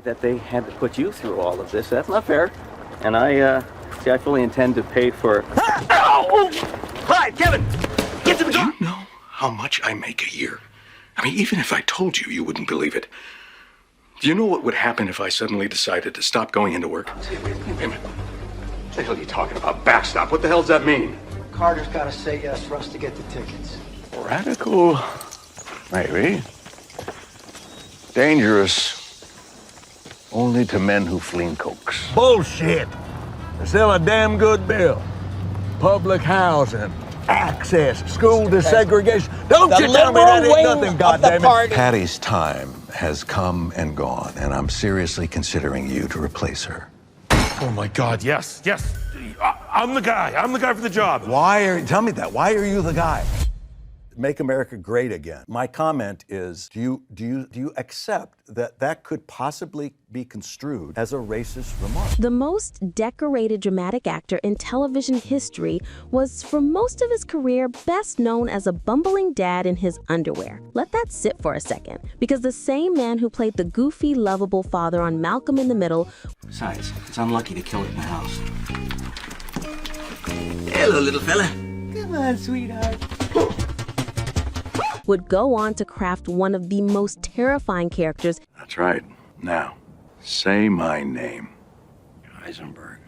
That they had to put you through all of this. That's not fair. And I fully intend to pay for... Ow! Hi, Kevin! Get to the door! Do you know how much I make a year? I mean, even if I told you, you wouldn't believe it. Do you know what would happen if I suddenly decided to stop going into work? Wait a minute. What the hell are you talking about? Backstop? What the hell does that mean? Carter's got to say yes for us to get the tickets. Radical, maybe. Dangerous. Only to men who fling cokes. Bullshit. They sell a damn good bill. Public housing, access, school desegregation. Don't you tell me that ain't nothing, goddammit. Patty's time has come and gone, and I'm seriously considering you to replace her. Oh my God, yes. I'm the guy. I'm the guy for the job. Tell me that. Why are you the guy? Make America great again. My comment is, do you accept that could possibly be construed as a racist remark? The most decorated dramatic actor in television history was, for most of his career, best known as a bumbling dad in his underwear. Let that sit for a second, because the same man who played the goofy, lovable father on Malcolm in the Middle... Besides, it's unlucky to kill it in the house. Hello, little fella. Come on, sweetheart. would go on to craft one of the most terrifying characters. That's right. Now, say my name. Heisenberg.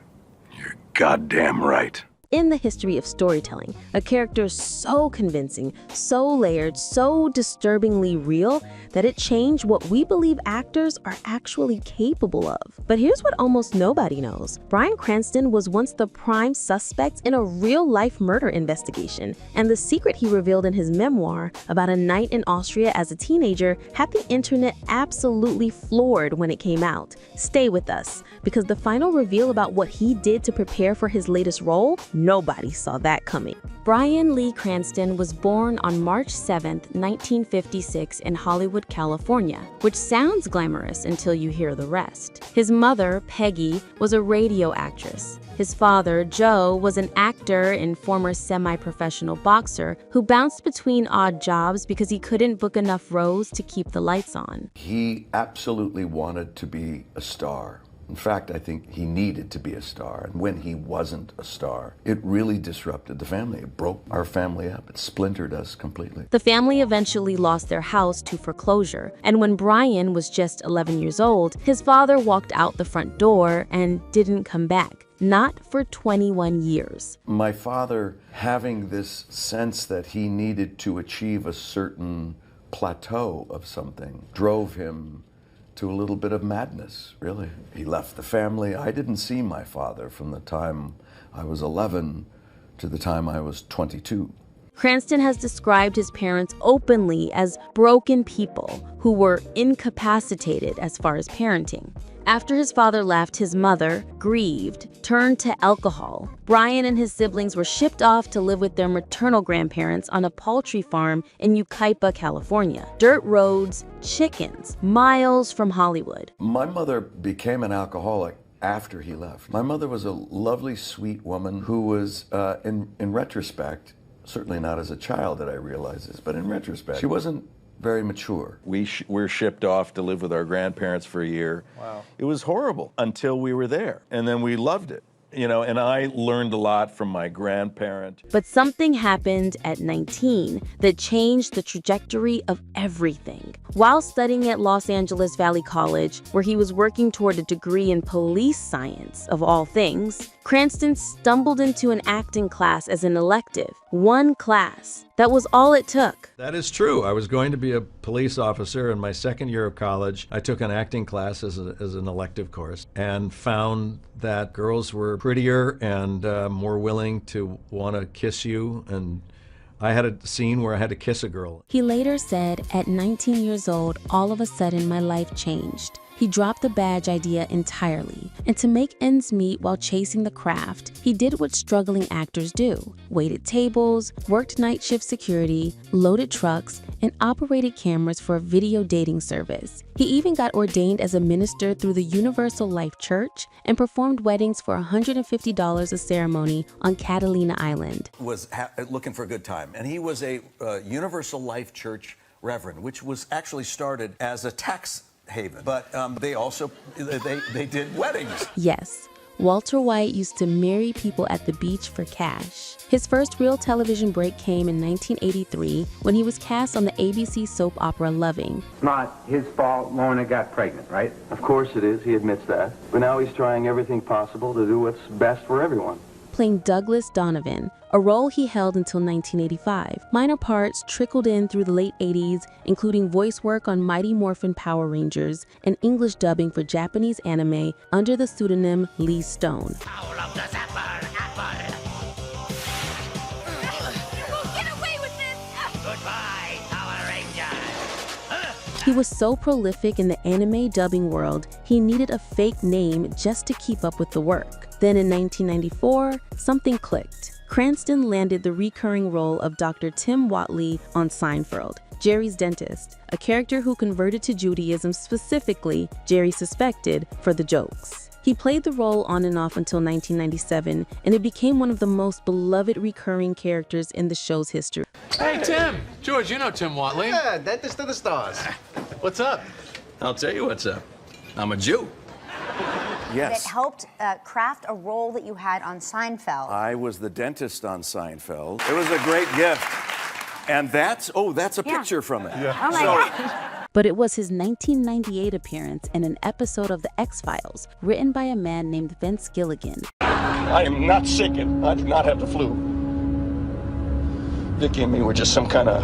You're goddamn right. In the history of storytelling, a character so convincing, so layered, so disturbingly real that it changed what we believe actors are actually capable of. But here's what almost nobody knows. Bryan Cranston was once the prime suspect in a real-life murder investigation, and the secret he revealed in his memoir about a night in Austria as a teenager had the internet absolutely floored when it came out. Stay with us, because the final reveal about what he did to prepare for his latest role, nobody saw that coming. Bryan Lee Cranston was born on March 7, 1956 in Hollywood, California, which sounds glamorous until you hear the rest. His mother, Peggy, was a radio actress. His father, Joe, was an actor and former semi-professional boxer who bounced between odd jobs because he couldn't book enough roles to keep the lights on. He absolutely wanted to be a star. In fact, I think he needed to be a star. And when he wasn't a star, it really disrupted the family. It broke our family up. It splintered us completely. The family eventually lost their house to foreclosure. And when Bryan was just 11 years old, his father walked out the front door and didn't come back. Not for 21 years. My father, having this sense that he needed to achieve a certain plateau of something, drove him to a little bit of madness, really. He left the family. I didn't see my father from the time I was 11 to the time I was 22. Cranston has described his parents openly as broken people who were incapacitated as far as parenting. After his father left, his mother, grieved, turned to alcohol. Bryan and his siblings were shipped off to live with their maternal grandparents on a poultry farm in Yucaipa, California. Dirt roads, chickens, miles from Hollywood. My mother became an alcoholic after he left. My mother was a lovely, sweet woman who was, in retrospect, certainly not as a child did I realize this, but in retrospect, she wasn't very mature. We were shipped off to live with our grandparents for a year. Wow. It was horrible until we were there, and then we loved it. You know, and I learned a lot from my grandparent. But something happened at 19 that changed the trajectory of everything. While studying at Los Angeles Valley College, where he was working toward a degree in police science, of all things, Cranston stumbled into an acting class as an elective. One class. That was all it took. That is true. I was going to be a police officer in my second year of college. I took an acting class as an elective course and found that girls were prettier and more willing to want to kiss you. And I had a scene where I had to kiss a girl. He later said, at 19 years old, all of a sudden my life changed. He dropped the badge idea entirely, and to make ends meet while chasing the craft, he did what struggling actors do: waited tables, worked night shift security, loaded trucks, and operated cameras for a video dating service. He even got ordained as a minister through the Universal Life Church and performed weddings for $150 a ceremony on Catalina Island. Was looking for a good time, and he was a Universal Life Church reverend, which was actually started as a tax haven. But they also, they did weddings. Yes, Walter White used to marry people at the beach for cash. His first real television break came in 1983 when he was cast on the ABC soap opera Loving. It's not his fault Lorna got pregnant, right? Of course it is, he admits that. But now he's trying everything possible to do what's best for everyone. Playing Douglas Donovan, a role he held until 1985. Minor parts trickled in through the late 80s, including voice work on Mighty Morphin Power Rangers and English dubbing for Japanese anime under the pseudonym Lee Stone. Power of the Zapper Apple. You won't get away with this! Goodbye, Power Rangers! He was so prolific in the anime dubbing world, he needed a fake name just to keep up with the work. Then in 1994, something clicked. Cranston landed the recurring role of Dr. Tim Whatley on Seinfeld, Jerry's dentist, a character who converted to Judaism specifically, Jerry suspected, for the jokes. He played the role on and off until 1997, and it became one of the most beloved recurring characters in the show's history. Hey, Tim! George, you know Tim Whatley. Yeah, dentist to the stars. What's up? I'll tell you what's up. I'm a Jew. Yes. That helped craft a role that you had on Seinfeld. I was the dentist on Seinfeld. It was a great gift. And that's a picture from it. Yeah. Oh my God. But it was his 1998 appearance in an episode of The X-Files, written by a man named Vince Gilligan. I am not sick and I do not have the flu. Vicky and me were just some kind of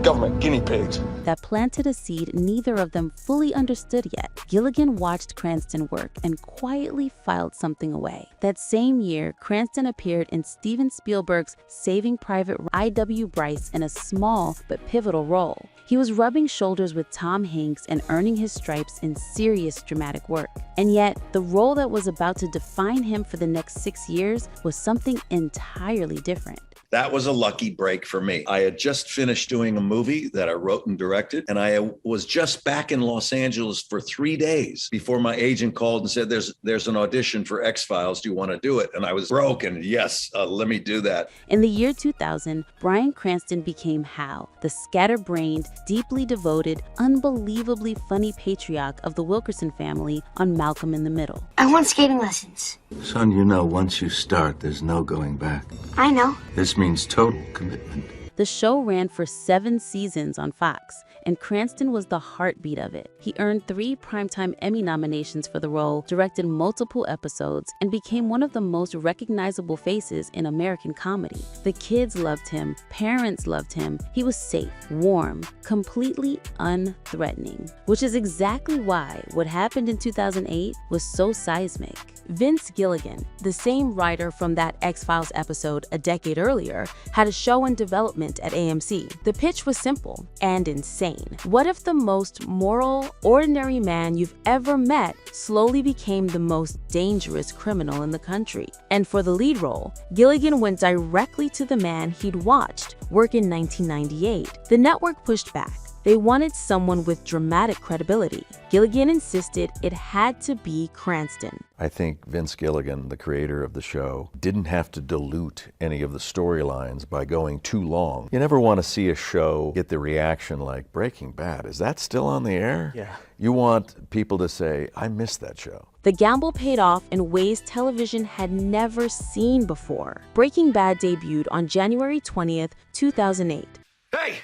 government guinea pigs. That planted a seed neither of them fully understood yet. Gilligan watched Cranston work and quietly filed something away. That same year, Cranston appeared in Steven Spielberg's Saving Private I.W. Bryce in a small but pivotal role. He was rubbing shoulders with Tom Hanks and earning his stripes in serious dramatic work. And yet, the role that was about to define him for the next 6 years was something entirely different. That was a lucky break for me. I had just finished doing a movie that I wrote and directed, and I was just back in Los Angeles for 3 days before my agent called and said, there's an audition for X-Files. Do you want to do it? And I was broken. Yes, let me do that. In the year 2000, Bryan Cranston became Hal, the scatterbrained, deeply devoted, unbelievably funny patriarch of the Wilkerson family on Malcolm in the Middle. I want skating lessons. Son, you know, once you start, there's no going back. I know. This means total commitment. The show ran for 7 seasons on Fox, and Cranston was the heartbeat of it. He earned 3 Primetime Emmy nominations for the role, directed multiple episodes, and became one of the most recognizable faces in American comedy. The kids loved him, parents loved him. He was safe, warm, completely unthreatening, which is exactly why what happened in 2008 was so seismic. Vince Gilligan, the same writer from that X-Files episode a decade earlier, had a show in development at AMC. The pitch was simple and insane. What if the most moral, ordinary man you've ever met slowly became the most dangerous criminal in the country? And for the lead role, Gilligan went directly to the man he'd watched work in 1998. The network pushed back. They wanted someone with dramatic credibility. Gilligan insisted it had to be Cranston. I think Vince Gilligan, the creator of the show, didn't have to dilute any of the storylines by going too long. You never want to see a show get the reaction like Breaking Bad. Is that still on the air? Yeah. You want people to say, I missed that show. The gamble paid off in ways television had never seen before. Breaking Bad debuted on January 20th, 2008. Hey!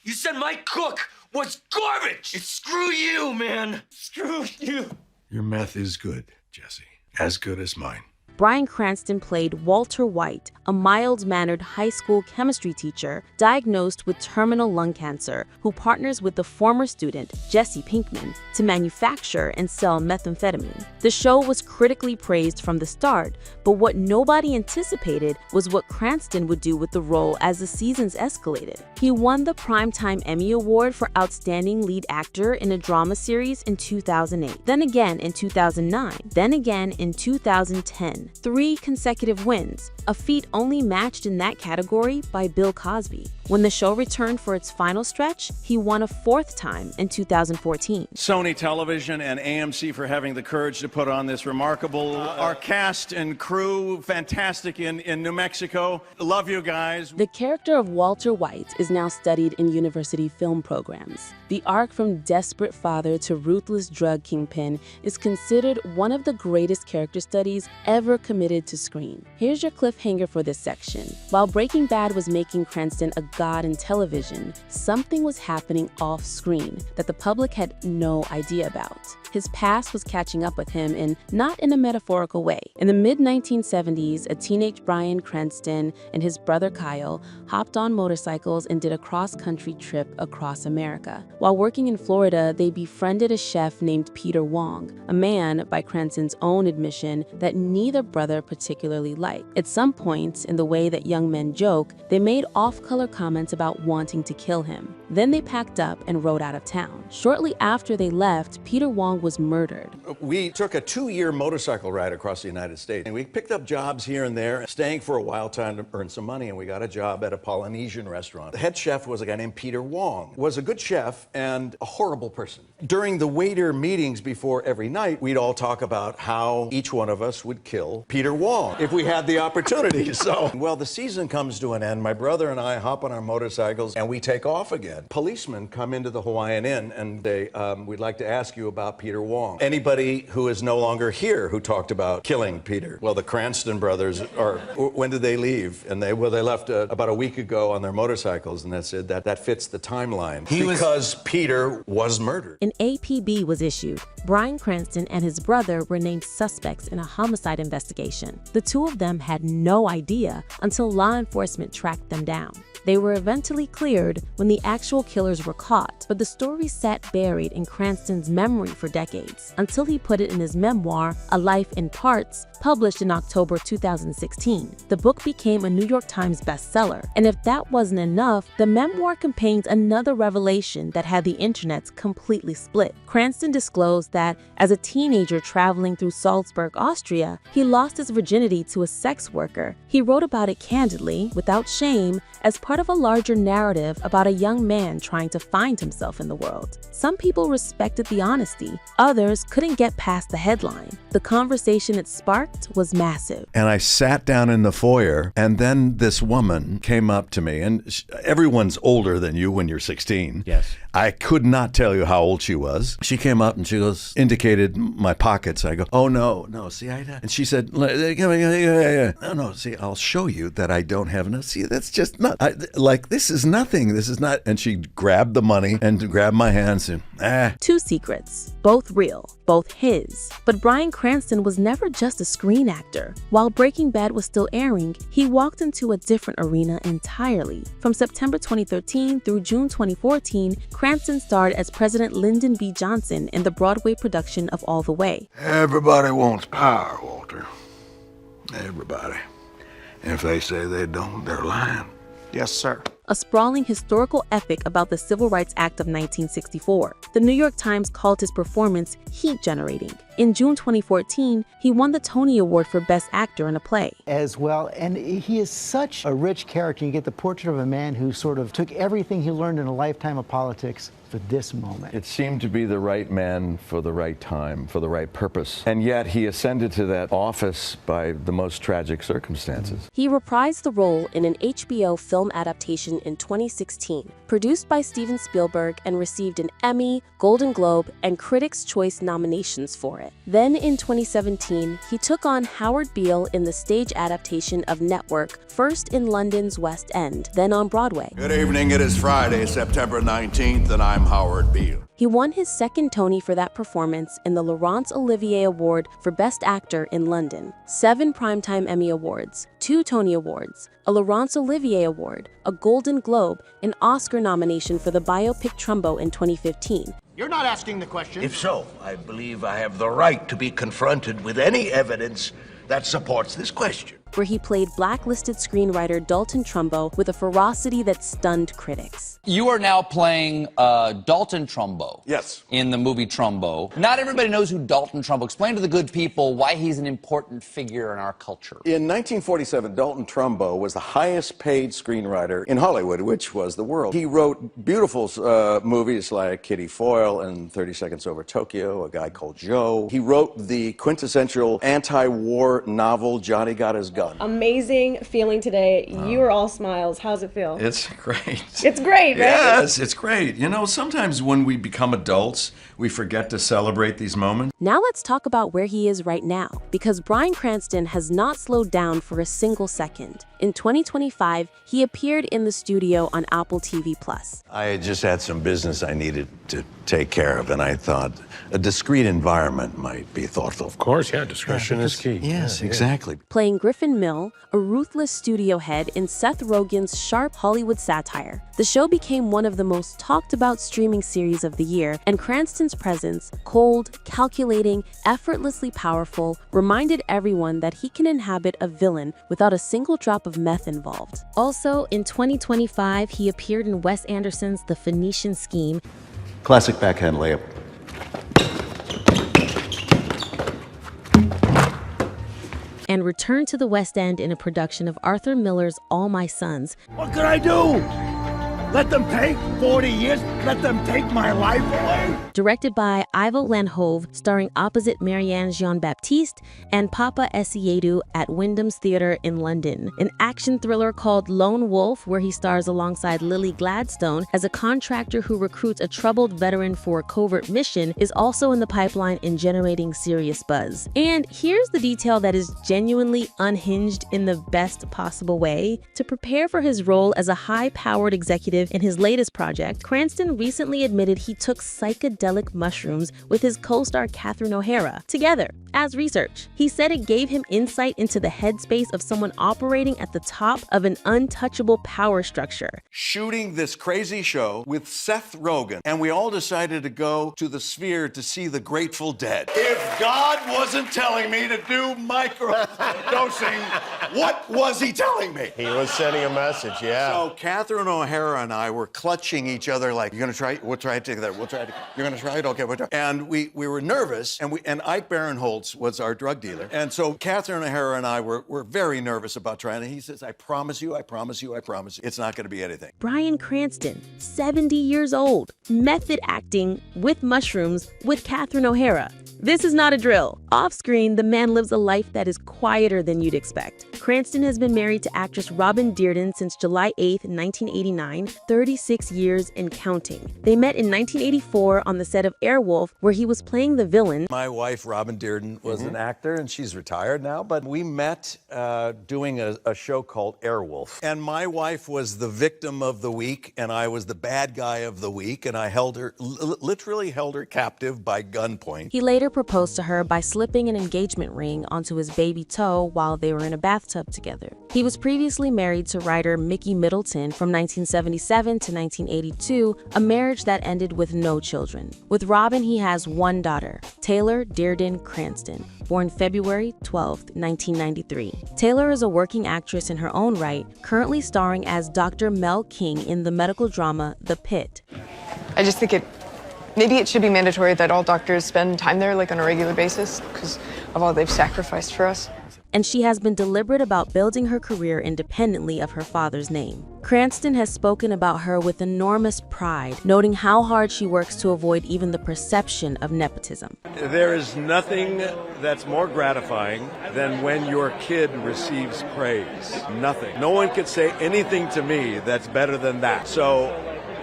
You said my cook was garbage! Screw you, man! Screw you! Your meth is good, Jesse. As good as mine. Bryan Cranston played Walter White, a mild-mannered high school chemistry teacher diagnosed with terminal lung cancer who partners with the former student, Jesse Pinkman, to manufacture and sell methamphetamine. The show was critically praised from the start, but what nobody anticipated was what Cranston would do with the role as the seasons escalated. He won the Primetime Emmy Award for Outstanding Lead Actor in a Drama Series in 2008, then again in 2009, then again in 2010. won, 3 consecutive wins, a feat only matched in that category by Bill Cosby. When the show returned for its final stretch, he won a 4th time in 2014. Sony Television and AMC for having the courage to put on this remarkable, our cast and crew, fantastic in New Mexico. Love you guys. The character of Walter White is now studied in university film programs. The arc from desperate father to ruthless drug kingpin is considered one of the greatest character studies ever committed to screen. Here's your cliffhanger for this section. While Breaking Bad was making Cranston a god in television, something was happening off-screen that the public had no idea about. His past was catching up with him, and not in a metaphorical way. In the mid-1970s, a teenage Bryan Cranston and his brother Kyle hopped on motorcycles and did a cross-country trip across America. While working in Florida, they befriended a chef named Peter Wong, a man, by Cranston's own admission, that neither brother particularly liked. At some points, in the way that young men joke, they made off-color comments about wanting to kill him. Then they packed up and rode out of town. Shortly after they left, Peter Wong was murdered. We took a 2-year motorcycle ride across the United States, and we picked up jobs here and there, staying for a while, trying to earn some money, and we got a job at a Polynesian restaurant. The head chef was a guy named Peter Wong. Was a good chef and a horrible person. During the waiter meetings before every night, we'd all talk about how each one of us would kill Peter Wong if we had the opportunity. So, well, the season comes to an end. My brother and I hop on our motorcycles and we take off again. Policemen come into the Hawaiian Inn and they, we'd like to ask you about Peter Wong. Anybody who is no longer here who talked about killing Peter? Well, the Cranston brothers are, when did they leave? And they left about a week ago on their motorcycles, and that said that fits the timeline. Because Peter was murdered. An APB was issued. Bryan Cranston and his brother were named suspects in a homicide investigation. The two of them had no idea until law enforcement tracked them down. They were eventually cleared when the actual killers were caught, but the story sat buried in Cranston's memory for decades, until he put it in his memoir, A Life in Parts, published in October 2016. The book became a New York Times bestseller, and if that wasn't enough, the memoir contains another revelation that had the internets completely split. Cranston disclosed that, as a teenager traveling through Salzburg, Austria, he lost his virginity to a sex worker. He wrote about it candidly, without shame, as part of a larger narrative about a young man trying to find himself in the world. Some people respected the honesty, others couldn't get past the headline. The conversation it sparked was massive. And I sat down in the foyer, and then this woman came up to me, and everyone's older than you when you're 16. Yes. I could not tell you how old she was. She came up and she goes, indicated my pockets. I go, oh no, see, and she said, no, see, I'll show you that I don't have enough. See, that's just not, this is nothing. This is not. And she grabbed the money and grabbed my hands and, Two secrets, both real, both his. But Bryan Cranston was never just a screen actor. While Breaking Bad was still airing, he walked into a different arena entirely. From September 2013 through June 2014, Cranston starred as President Lyndon B. Johnson in the Broadway production of All the Way. Everybody wants power, Walter. Everybody. And if they say they don't, they're lying. Yes, sir. A sprawling historical epic about the Civil Rights Act of 1964. The New York Times called his performance heat-generating. In June 2014, he won the Tony Award for Best Actor in a Play. As well, and he is such a rich character. You get the portrait of a man who sort of took everything he learned in a lifetime of politics for this moment. It seemed to be the right man for the right time, for the right purpose. And yet he ascended to that office by the most tragic circumstances. He reprised the role in an HBO film adaptation in 2016, produced by Steven Spielberg, and received an Emmy, Golden Globe, and Critics' Choice nominations for it. Then in 2017, he took on Howard Beale in the stage adaptation of Network, first in London's West End, then on Broadway. Good evening. It is Friday, September 19th, and I'm Howard Beale. He won his second Tony for that performance in the Laurence Olivier Award for Best Actor in London, 7 Primetime Emmy Awards, 2 Tony Awards, a Laurence Olivier Award, a Golden Globe, an Oscar nomination for the biopic Trumbo in 2015. You're not asking the question. If so, I believe I have the right to be confronted with any evidence that supports this question. where he played blacklisted screenwriter Dalton Trumbo with a ferocity that stunned critics. You are now playing Dalton Trumbo. Yes. In the movie Trumbo. Not everybody knows who Dalton Trumbo. Explain to the good people why he's an important figure in our culture. In 1947, Dalton Trumbo was the highest paid screenwriter in Hollywood, which was the world. He wrote beautiful movies like Kitty Foyle and 30 Seconds Over Tokyo, A Guy Called Joe. He wrote the quintessential anti-war novel, Johnny Got His Gun. Amazing feeling today. You are all smiles. How's it feel? It's great. It's great, right? Yes, it's great. You know, sometimes when we become adults, we forget to celebrate these moments. Now let's talk about where he is right now, because Bryan Cranston has not slowed down for a single second. In 2025, he appeared in the studio on Apple TV+. I just had some business I needed to take care of, and I thought a discreet environment might be thoughtful. Of course, yeah, discretion is key. Yes, exactly. Playing Griffin Mill, a ruthless studio head in Seth Rogen's sharp Hollywood satire. The show became one of the most talked about streaming series of the year, and Cranston's presence, cold, calculating, effortlessly powerful, reminded everyone that he can inhabit a villain without a single drop of meth involved. Also, in 2025, he appeared in Wes Anderson's The Phoenician Scheme. Classic backhand layup. And returned to the West End in a production of Arthur Miller's All My Sons. What could I do? Let them take 40 years? Let them take my life away? Directed by Ivo Lanhove, starring opposite Marianne Jean-Baptiste and Papa Essiedu at Wyndham's Theatre in London. An action thriller called Lone Wolf, where he stars alongside Lily Gladstone as a contractor who recruits a troubled veteran for a covert mission, is also in the pipeline and generating serious buzz. And here's the detail that is genuinely unhinged in the best possible way. To prepare for his role as a high-powered executive in his latest project, Cranston recently admitted he took psychedelic mushrooms with his co-star Catherine O'Hara together as research. He said it gave him insight into the headspace of someone operating at the top of an untouchable power structure. Shooting this crazy show with Seth Rogen, and we all decided to go to the Sphere to see the Grateful Dead. If God wasn't telling me to do microdosing, what was he telling me? He was sending a message, yeah. So Catherine O'Hara and I were clutching each other like, "You're gonna try it? We'll try it together. We'll try it. You're gonna try it? Okay, we'll try it." And we were nervous, and Ike Barinholtz was our drug dealer. And so Catherine O'Hara and I were very nervous about trying it. He says, I promise you, it's not gonna be anything. Bryan Cranston, 70 years old, method acting with mushrooms with Catherine O'Hara. This is not a drill. Off-screen, the man lives a life that is quieter than you'd expect. Cranston has been married to actress Robin Dearden since July 8, 1989, 36 years and counting. They met in 1984 on the set of Airwolf, where he was playing the villain. My wife, Robin Dearden, was an actor, and she's retired now, but we met doing a show called Airwolf. And my wife was the victim of the week, and I was the bad guy of the week, and I held her, literally held her captive by gunpoint. He later proposed to her by slipping an engagement ring onto his baby toe while they were in a bathtub together. He was previously married to writer Mickey Middleton from 1977 to 1982, a marriage that ended with no children. With Robin, he has one daughter, Taylor Dearden Cranston, born February 12, 1993. Taylor is a working actress in her own right, currently starring as Dr. Mel King in the medical drama The Pit. I just think maybe it should be mandatory that all doctors spend time there, like on a regular basis, because of all they've sacrificed for us. And she has been deliberate about building her career independently of her father's name. Cranston has spoken about her with enormous pride, noting how hard she works to avoid even the perception of nepotism. There is nothing that's more gratifying than when your kid receives praise. Nothing. No one could say anything to me that's better than that. So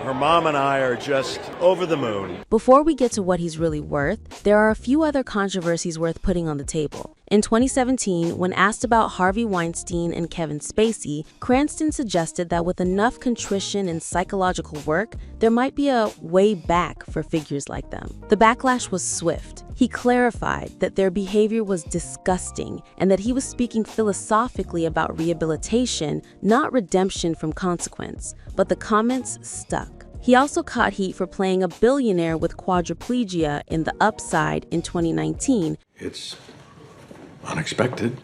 her mom and I are just over the moon. Before we get to what he's really worth, there are a few other controversies worth putting on the table. In 2017, when asked about Harvey Weinstein and Kevin Spacey, Cranston suggested that with enough contrition and psychological work, there might be a way back for figures like them. The backlash was swift. He clarified that their behavior was disgusting and that he was speaking philosophically about rehabilitation, not redemption from consequence. But the comments stuck. He also caught heat for playing a billionaire with quadriplegia in The Upside in 2019. It's unexpected.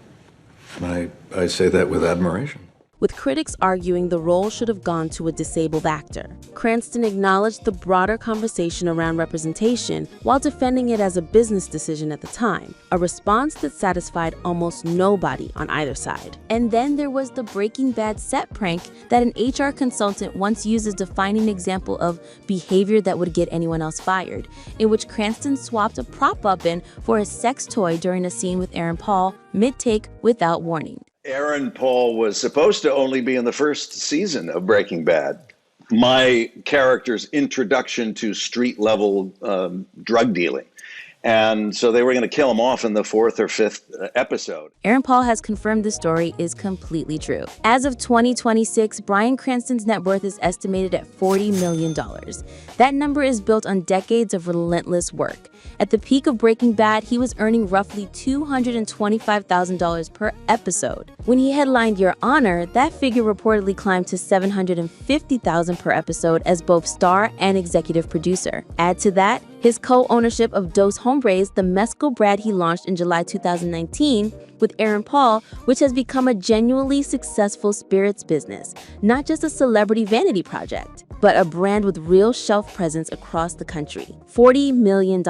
I say that with admiration. With critics arguing the role should have gone to a disabled actor, Cranston acknowledged the broader conversation around representation while defending it as a business decision at the time, a response that satisfied almost nobody on either side. And then there was the Breaking Bad set prank that an HR consultant once used as a defining example of behavior that would get anyone else fired, in which Cranston swapped a prop weapon for a sex toy during a scene with Aaron Paul, mid-take without warning. Aaron Paul was supposed to only be in the first season of Breaking Bad. My character's introduction to street-level drug dealing. And so they were going to kill him off in the 4th or 5th episode. Aaron Paul has confirmed this story is completely true. As of 2026, Bryan Cranston's net worth is estimated at $40 million. That number is built on decades of relentless work. At the peak of Breaking Bad, he was earning roughly $225,000 per episode. When he headlined Your Honor, that figure reportedly climbed to $750,000 per episode as both star and executive producer. Add to that his co-ownership of Dos Hombres, the mezcal brand he launched in July 2019 with Aaron Paul, which has become a genuinely successful spirits business, not just a celebrity vanity project, but a brand with real shelf presence across the country. $40 million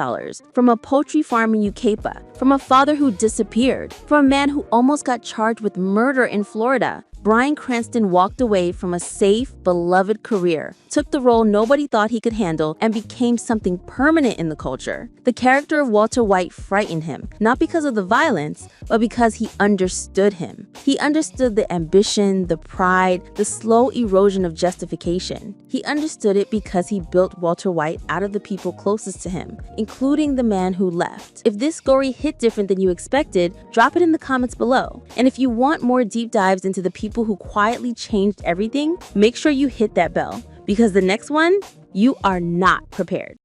from a poultry farm in Ucaipa, from a father who disappeared, from a man who almost got charged with murder in Florida. Bryan Cranston walked away from a safe, beloved career, took the role nobody thought he could handle, and became something permanent in the culture. The character of Walter White frightened him, not because of the violence, but because he understood him. He understood the ambition, the pride, the slow erosion of justification. He understood it because he built Walter White out of the people closest to him, including the man who left. If this story hit different than you expected, drop it in the comments below. And if you want more deep dives into the people who quietly changed everything, make sure you hit that bell, because the next one, you are not prepared.